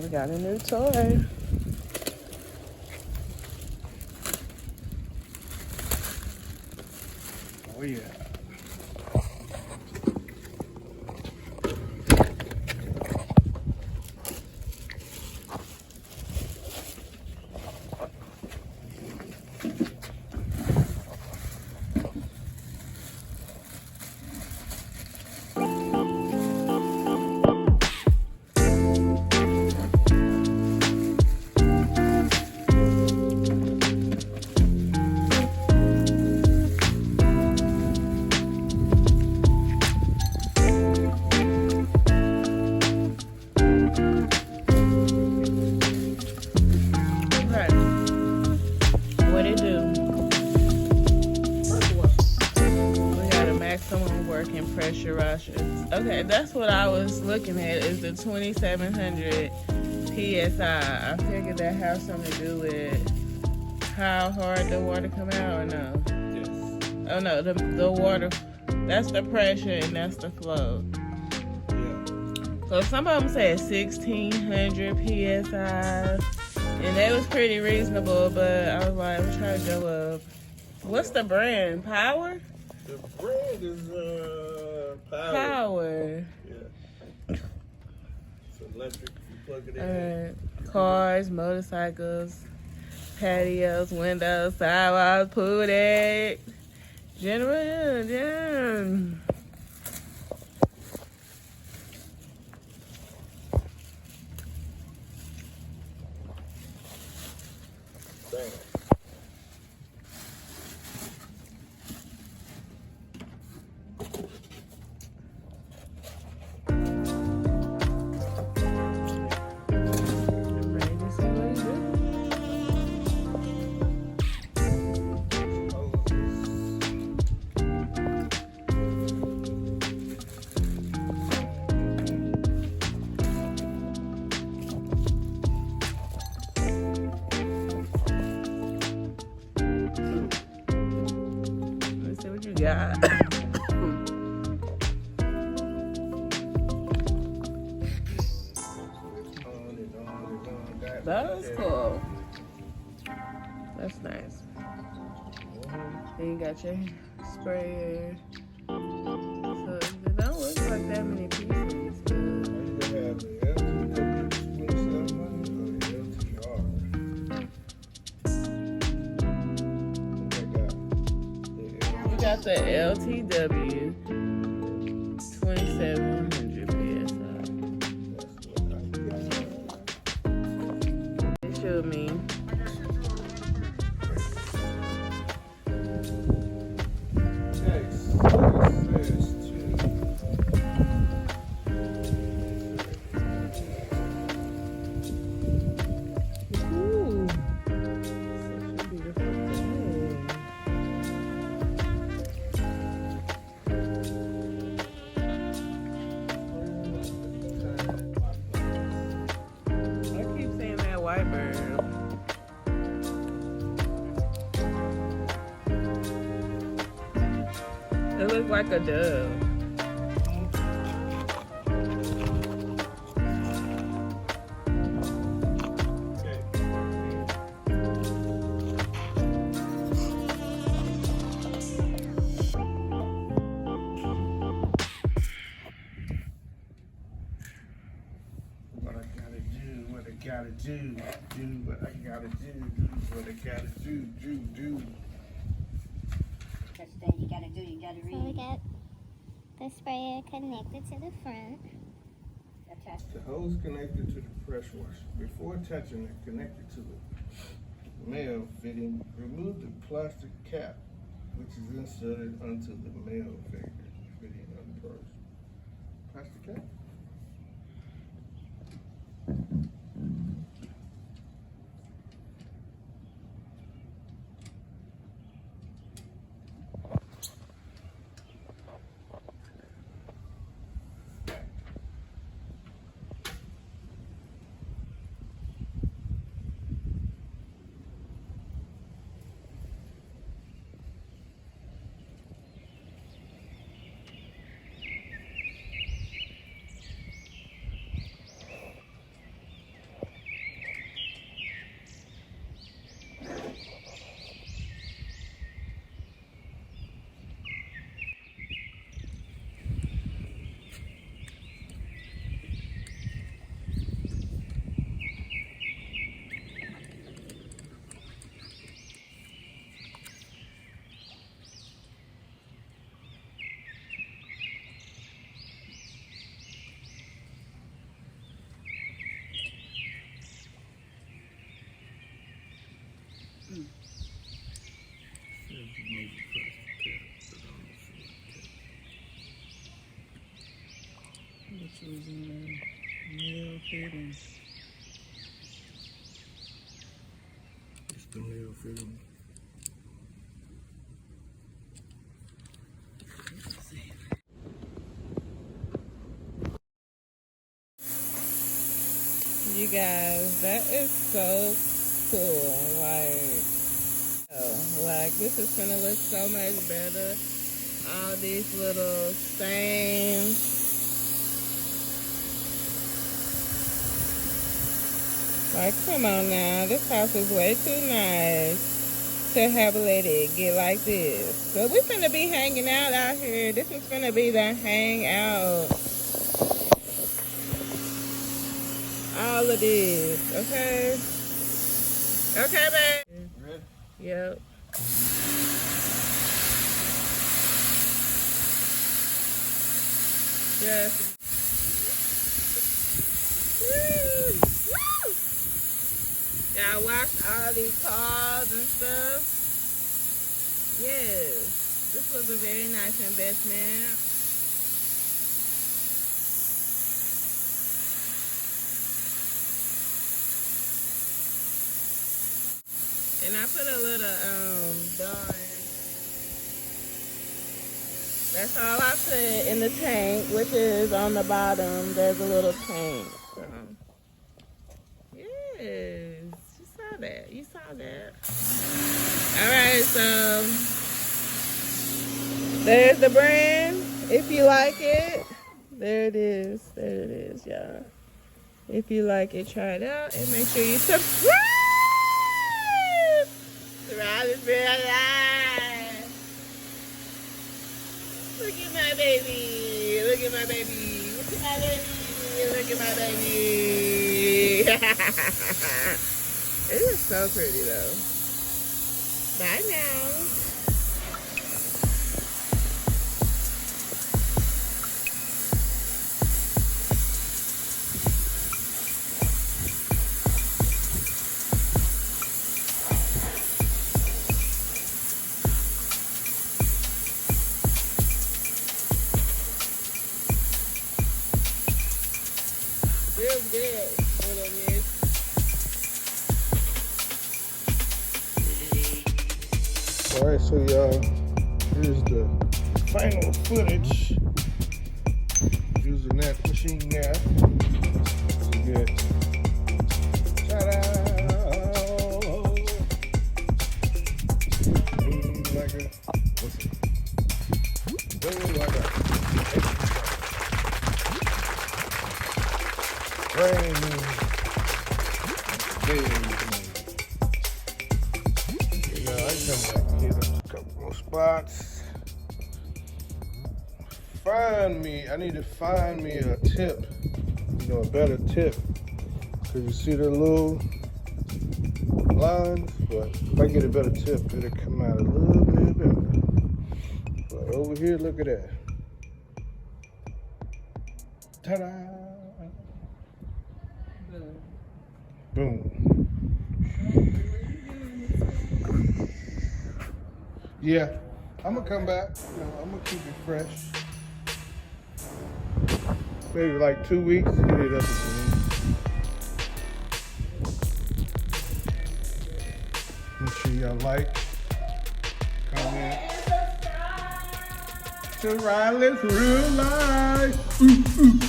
We got a new toy. Oh yeah. Pressure washers. Okay, that's what I was looking at, is the 2700 PSI. I figured that has something to do with how hard the water come out, or no? Yes. Oh no, the water, that's the pressure and that's the flow. Yeah. So some of them said 1600 PSI, and that was pretty reasonable, but I was like, I'm trying to go up. What's the brand? Power? The brand is Power. Yeah. It's electric. You plug it in. Cars, motorcycles, patios, windows, sidewalks, pool deck, general gym. Bang. Yeah. That was cool. That's nice. Then you got your sprayer. So it don't look like that many pieces. You got the LTW 2700 PSI. They showed me. It looks like a dove. Gotta do what I gotta do what I gotta do. That's the thing you gotta do, you gotta read. So we got the sprayer connected to the front. The hose connected to the pressure washer. Before touching it, connect it to the male fitting. Remove the plastic cap, which is inserted onto the male fitting on the purse. Plastic cap? choosing nail fitting. It's the nail fitting. You guys, that is so cool. Like this is gonna look so much better. All these little stains. Like, come on now, this house is way too nice to have let it get like this. So we're gonna be hanging out here. This is gonna be the hangout. All of this, okay? Okay, babe? Ready? Yep. Yes. Yeah, I washed all these cars and stuff. Yes. This was a very nice investment. And I put a little darn. That's all I put in the tank, which is on the bottom. There's a little tank. So. Yes, you saw that. You saw that. All right, so there's the brand. If you like it, there it is. There it is, y'all. If you like it, try it out and make sure you subscribe. Surround this real life. Look at my baby. Look at my baby. Look at my baby. Look at my baby. It is so pretty though. Bye now. Real good, little miss. Alright, so y'all, here's the final footage using that machine there to get ta-da! Like a, what's it? Like a brand new baby. I come back here, a couple more spots. I need to find me a tip, a better tip. Cause you see the little lines, but if I get a better tip, it'll come out a little bit better. But over here, look at that. Ta-da! Boom. Yeah, I'm gonna come back. I'm gonna keep it fresh. Maybe like 2 weeks. Get it up to 2 weeks. Make sure y'all like, comment. To Riley's Real Life.